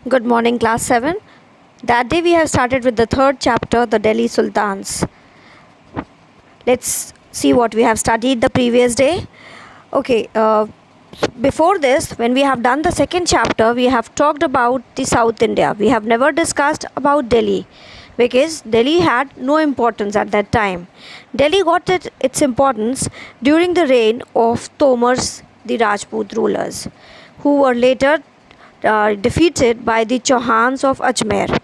Good morning, class 7. That day we have started with the third chapter, the Delhi Sultans. Let's see what we have studied the previous day. Okay, before this, when we have done the second chapter, we have talked about the South India. We have never discussed about Delhi because Delhi had no importance at that time. Delhi got its importance during the reign of Tomars, the Rajput rulers, who were later defeated by the Chauhans of Ajmer.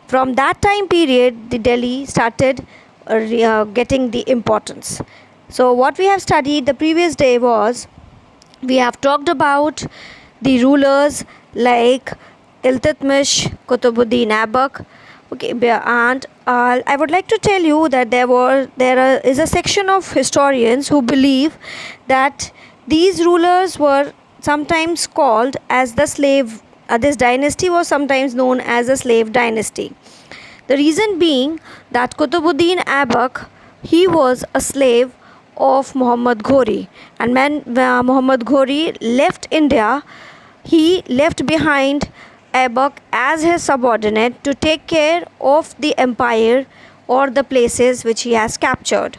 From that time period, the Delhi started getting the importance. So, what we have studied the previous day was we have talked about the rulers like Iltutmish, Qutbuddin Aibak. Okay, and I would like to tell you that there is a section of historians who believe that these rulers were sometimes called as the slave. This dynasty was sometimes known as the slave dynasty. The reason being that Qutbuddin Aibak, he was a slave of Muhammad Ghori, and when Muhammad Ghori left India, he left behind Aibak as his subordinate to take care of the empire or the places which he has captured.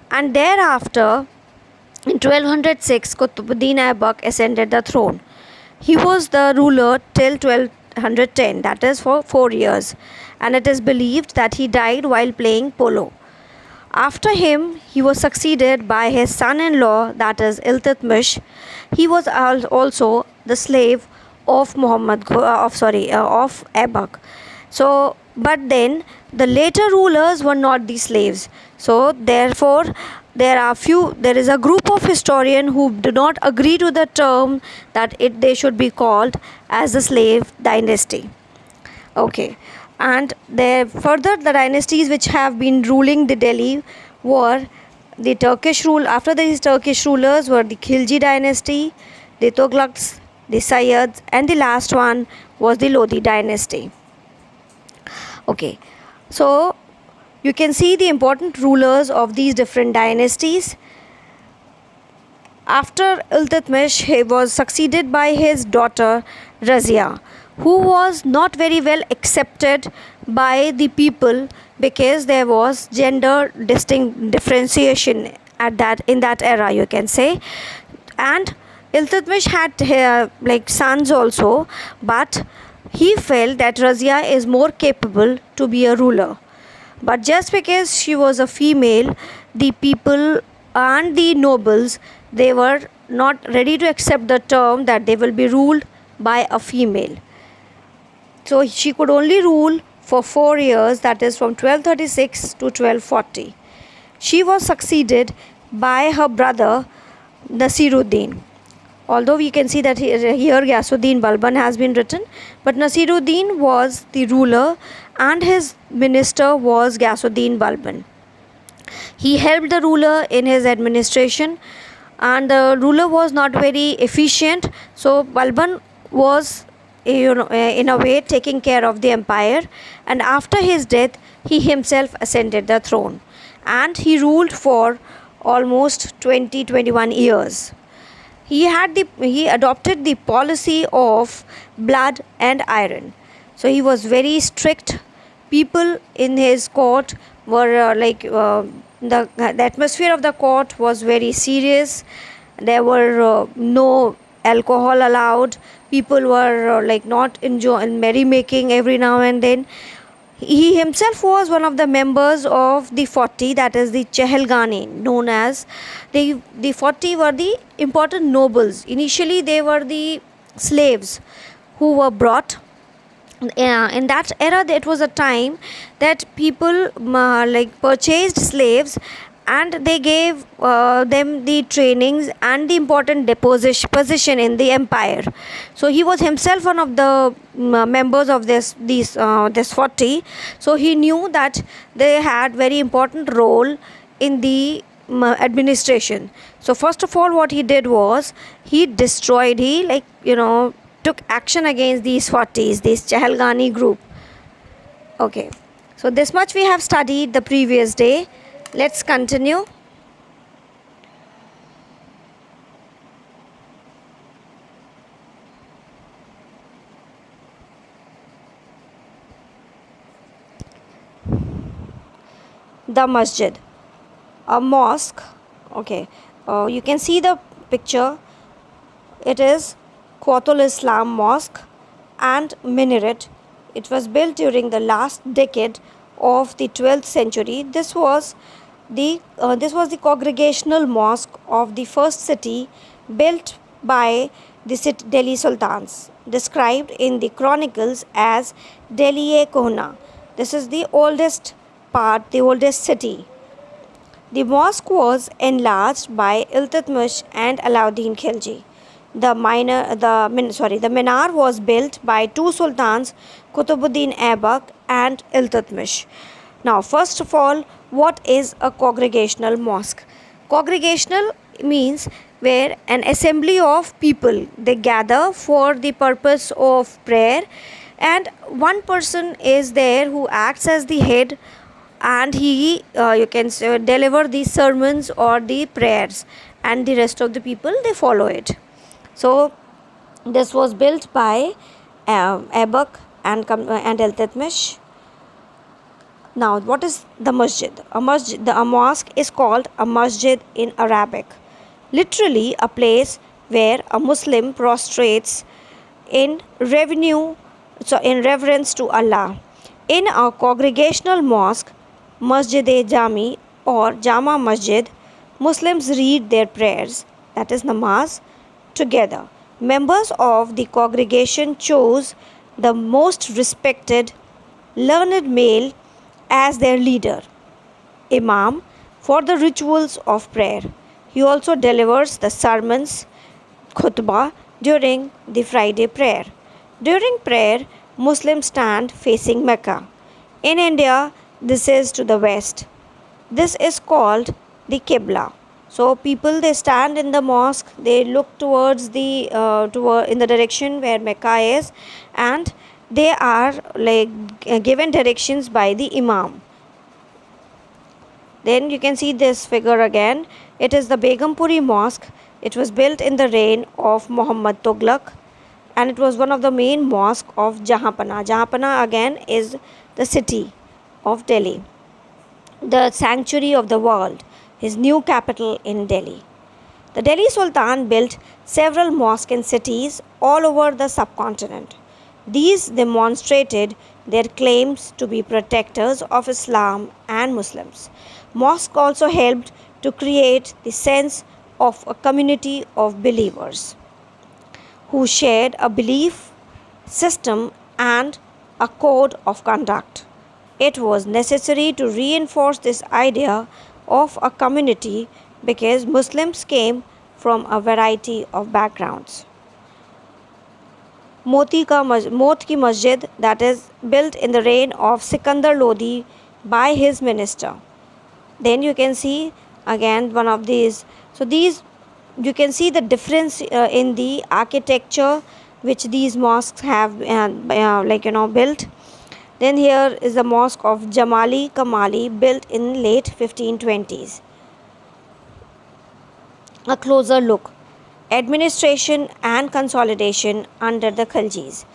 And thereafter, in 1206, Qutbuddin Aibak ascended the throne. He was the ruler till 1210, that is for 4 years, and it is believed that he died while playing polo. After him, he was succeeded by his son-in-law, that is Iltutmish. He was also the slave of of Aibak. So, but then the later rulers were not the slaves. So, therefore, there is a group of historians who do not agree to the term that they should be called as the slave dynasty. Okay, and further the dynasties which have been ruling the Delhi were the Turkish rule. After these Turkish rulers were the Khilji dynasty, the Tughlaqs, the Sayyids, and the last one was the Lodi dynasty. Okay, so you can see the important rulers of these different dynasties. After Iltutmish, he was succeeded by his daughter Razia, who was not very well accepted by the people because there was gender differentiation in that era, you can say. And Iltutmish had sons also, but he felt that Razia is more capable to be a ruler. But just because she was a female, the people and the nobles, they were not ready to accept the term that they will be ruled by a female. So she could only rule for 4 years, that is from 1236 to 1240. She was succeeded by her brother Nasiruddin. Although we can see that here Ghiyasuddin Balban has been written, but Nasiruddin was the ruler and his minister was Ghiyasuddin Balban. He helped the ruler in his administration, and the ruler was not very efficient, so Balban was in a way taking care of the empire, and after his death he himself ascended the throne and he ruled for almost 21 years. He adopted the policy of blood and iron, so he was very strict. People in his court were the atmosphere of the court was very serious. There were no alcohol allowed. People were not enjoying merrymaking every now and then. He himself was one of the members of the 40, that is the Chehalgani, known as the 40 were the important nobles. Initially, they were the slaves who were brought. In that era, it was a time that people purchased slaves and they gave them the trainings and the important position in the empire. So he was himself one of the members of this 40. So he knew that they had very important role in the administration. So first of all, what he did was he took action against these 40s, this Chehalgani group. Okay, so this much we have studied the previous day. Let's continue. The masjid, a mosque. Okay, you can see the picture. It is Qatul Islam Mosque and minaret. It was built during the last decade of the 12th century. This was the congregational mosque of the first city built by the Delhi Sultans, described in the chronicles as Delhi-e-Kohna. This is the oldest part, the oldest city. The mosque was enlarged by Iltutmish and Alauddin Khilji. The minar was built by two sultans, Qutbuddin Aibak and Iltutmish. Now, first of all, what is a congregational mosque? Congregational means where an assembly of people they gather for the purpose of prayer, and one person is there who acts as the head, and he you can say, deliver the sermons or the prayers, and the rest of the people they follow it. So this was built by Aibak and Iltutmish. Now, what is the masjid? A mosque is called a masjid in Arabic, literally a place where a Muslim prostrates in in reverence to Allah. In a congregational mosque, Masjid-e-Jami or Jama Masjid, Muslims read their prayers, that is namaz, together. Members of the congregation chose the most respected, learned male as their leader, Imam, for the rituals of prayer. He also delivers the sermons, khutbah, during the Friday prayer. During prayer, Muslims stand facing Mecca. In India, this is to the west. This is called the Qibla. So people they stand in the mosque, they look towards in the direction where Mecca is, and they are given directions by the Imam. Then you can see this figure again. It is the Begumpuri Mosque. It was built in the reign of Muhammad Tughlaq, and it was one of the main mosques of Jahanpana. Jahanpana again is the city of Delhi, the sanctuary of the world, his new capital in Delhi. The Delhi Sultan built several mosques in cities all over the subcontinent. These demonstrated their claims to be protectors of Islam and Muslims. Mosques also helped to create the sense of a community of believers who shared a belief system and a code of conduct. It was necessary to reinforce this idea of a community because Muslims came from a variety of backgrounds. Mot ki Masjid, that is built in the reign of Sikandar Lodi by his minister. Then you can see again one of these. So these you can see the difference in the architecture which these mosques have built. Then here is the mosque of Jamali Kamali, built in late 1520s. A closer look. Administration and consolidation under the Khiljis.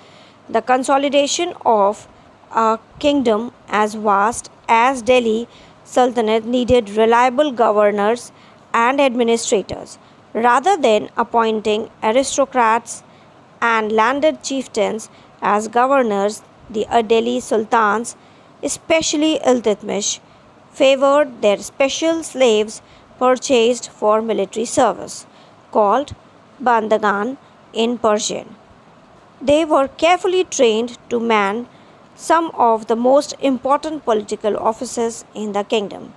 The consolidation of a kingdom as vast as Delhi Sultanate needed reliable governors and administrators. Rather than appointing aristocrats and landed chieftains as governors, the Delhi Sultans, especially Iltutmish, favored their special slaves purchased for military service, called Bandagan in Persian. They were carefully trained to man some of the most important political offices in the kingdom.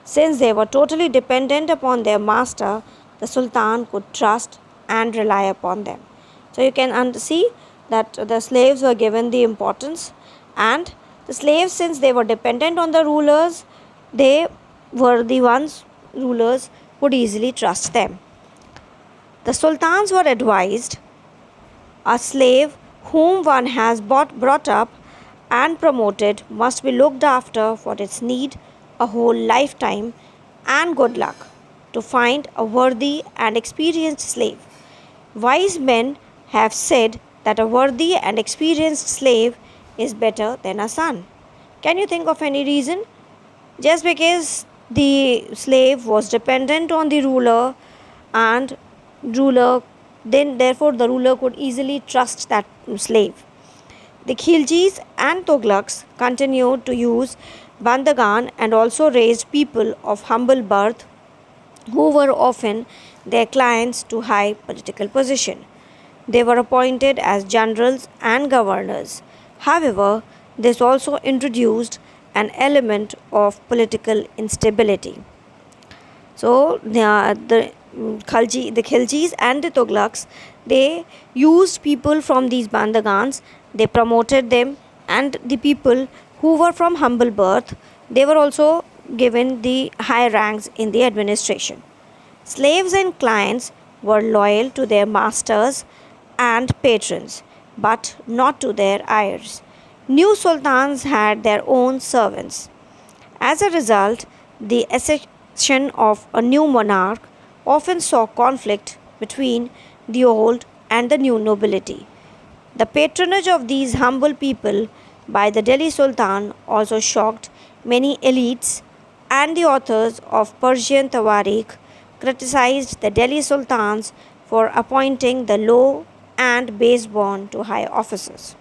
Since they were totally dependent upon their master, the Sultan could trust and rely upon them. So you can see that the slaves were given the importance, and the slaves, since they were dependent on the rulers, they were the ones rulers would easily trust them. The sultans were advised a slave whom one has brought up and promoted must be looked after for its need a whole lifetime, and good luck to find a worthy and experienced slave. Wise men have said that a worthy and experienced slave is better than a son. Can you think of any reason? just because the slave was dependent on the ruler, and ruler then therefore the ruler could easily trust that slave. The Khiljis and Tughlaqs continued to use Bandagan and also raised people of humble birth who were often their clients to high political position. They were appointed as generals and governors. However, this also introduced an element of political instability. So the Khiljis and the Tughlaqs, they used people from these Bandagans, they promoted them, and the people who were from humble birth, they were also given the high ranks in the administration. Slaves and clients were loyal to their masters and patrons, but not to their heirs. New sultans had their own servants. As a result, the accession of a new monarch often saw conflict between the old and the new nobility. The patronage of these humble people by the Delhi Sultan also shocked many elites, and the authors of Persian Tawarikh criticized the Delhi Sultans for appointing the low and base born to high offices.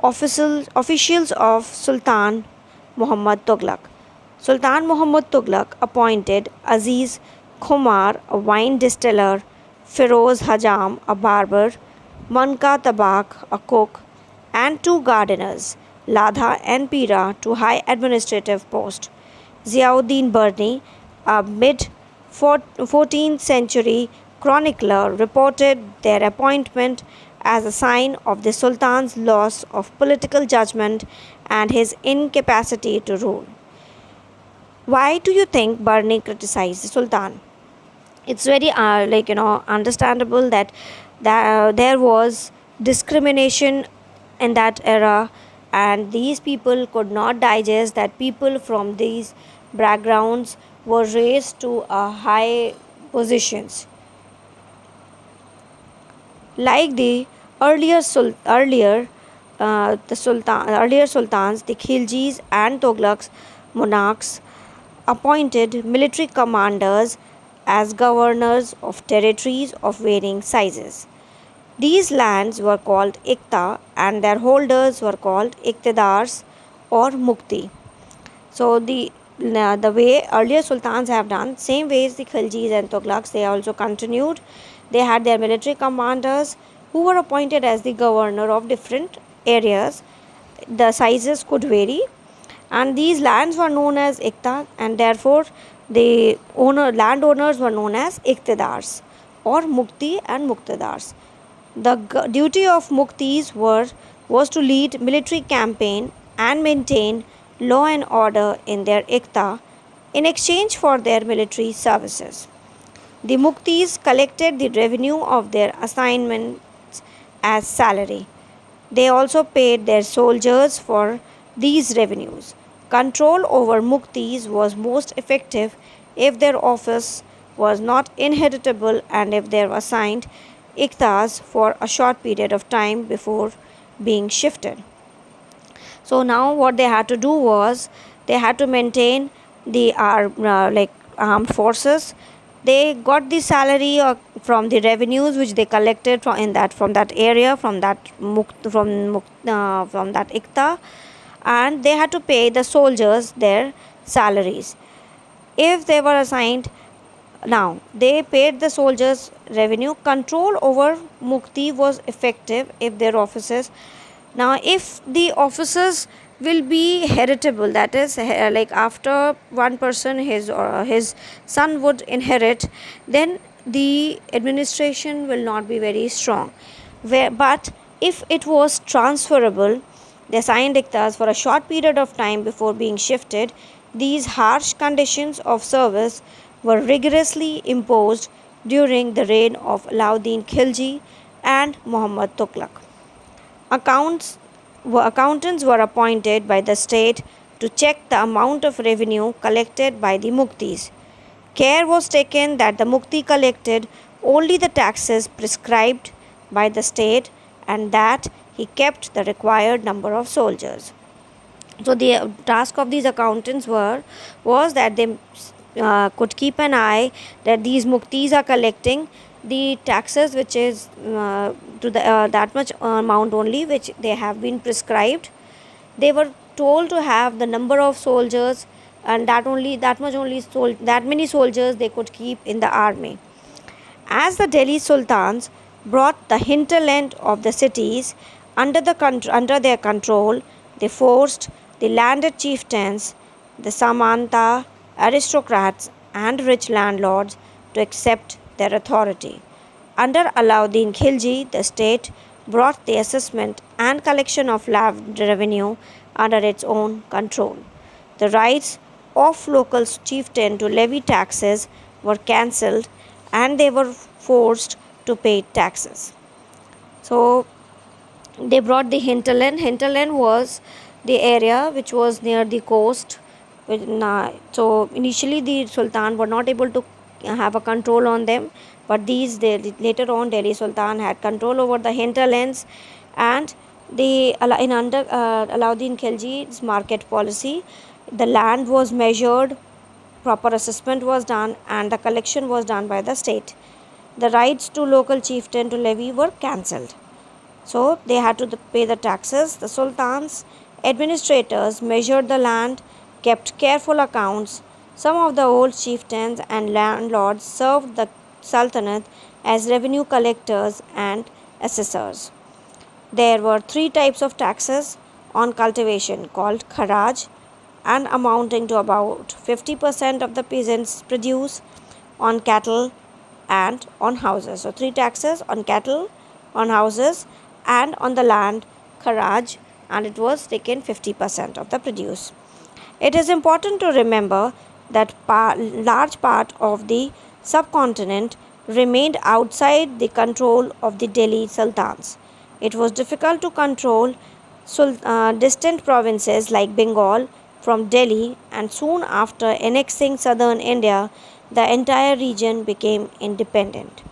Officials of Sultan Muhammad Tughlaq. Sultan Muhammad Tughlaq appointed Aziz Khumar, a wine distiller, Feroz Hajam, a barber, Manka Tabak, a cook, and two gardeners, Ladha and Pira, to high administrative posts. Ziauddin Burni, a mid 14th century chronicler, reported their appointment as a sign of the Sultan's loss of political judgment and his incapacity to rule. Why do you think Burni criticized the Sultan? It's very understandable that there was discrimination in that era, and these people could not digest that people from these backgrounds were raised to high positions. Like the earlier sultans, the Khiljis and Tughlaqs monarchs appointed military commanders as governors of territories of varying sizes. These lands were called Ikta and their holders were called Iktidars or Mukti. So the way earlier sultans have done, same ways the Khiljis and Tughlaqs, they also continued. They had their military commanders who were appointed as the governor of different areas. The sizes could vary, and these lands were known as Ikta, and therefore the landowners were known as Iktidars or Mukti and Muktidars. The duty of Muktis was to lead military campaign and maintain law and order in their Ikta in exchange for their military services. The Muktis collected the revenue of their assignments as salary. They also paid their soldiers for these revenues. Control over Muktis was most effective if their office was not inheritable and if they were assigned Iktas for a short period of time before being shifted. So now what they had to do was they had to maintain the armed forces. They got the salary from the revenues which they collected from that area, from that Ikta, and they had to pay the soldiers their salaries. If they were assigned, now they paid the soldiers revenue. Control over Mukti was effective if their offices. Now if the offices will be heritable, that is like after one person his son would inherit, then the administration will not be very strong. But if it was transferable, they assigned Iktas for a short period of time before being shifted. These harsh conditions of service were rigorously imposed during the reign of Alauddin Khilji and Muhammad Tughlaq. Accountants were appointed by the state to check the amount of revenue collected by the Muktis. Care was taken that the Mukti collected only the taxes prescribed by the state and that he kept the required number of soldiers. So the task of these accountants was that they could keep an eye that these muktis are collecting the taxes which is to the that much amount only which they have been prescribed. They were told to have the number of soldiers, and that many soldiers they could keep in the army. As the Delhi sultans brought the hinterland of the cities under their control, they forced the landed chieftains, the Samanta aristocrats, and rich landlords to accept their authority. Under Alauddin Khilji, the state brought the assessment and collection of land revenue under its own control. The rights of local chieftain to levy taxes were cancelled, and they were forced to pay taxes. So they brought the hinterland. Hinterland was the area which was near the coast. So initially the sultan were not able to have a control on them, but later on Delhi sultan had control over the hinterlands. And under Alauddin Khilji's market policy, the land was measured, proper assessment was done, and the collection was done by the state. The rights to local chieftain to levy were cancelled. So they had to pay the taxes. The sultan's administrators measured the land, kept careful accounts. Some of the old chieftains and landlords served the sultanate as revenue collectors and assessors. There were 3 types of taxes on cultivation called kharaj, and amounting to about 50% of the peasants' produce, on cattle, and on houses. So 3 taxes: on cattle, on houses, and on the land, kharaj, and it was taken 50% of the produce. It is important to remember that large part of the subcontinent remained outside the control of the Delhi sultans. It was difficult to control distant provinces like Bengal from Delhi, and soon after annexing southern India, the entire region became independent.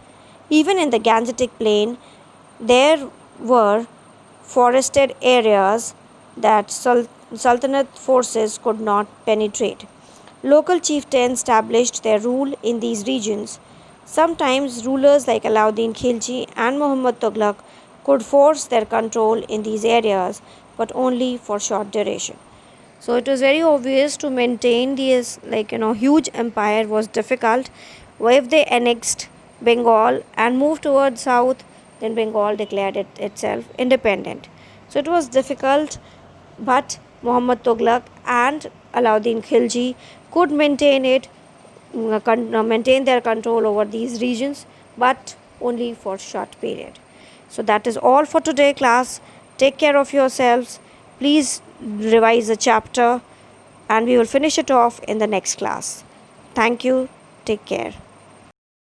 Even in the Gangetic Plain, there were forested areas that Sultanate forces could not penetrate. Local chieftains established their rule in these regions. Sometimes rulers like Alauddin Khilji and Muhammad Tughlaq could force their control in these areas, but only for short duration. So it was very obvious to maintain this huge empire was difficult. If they annexed Bengal and moved towards south, then Bengal declared itself independent. So it was difficult, but Muhammad Tughlaq and Alauddin Khilji could maintain their control over these regions, but only for short period. So that is all for today, class. Take care of yourselves. Please revise the chapter, and we will finish it off in the next class. Thank you. Take care.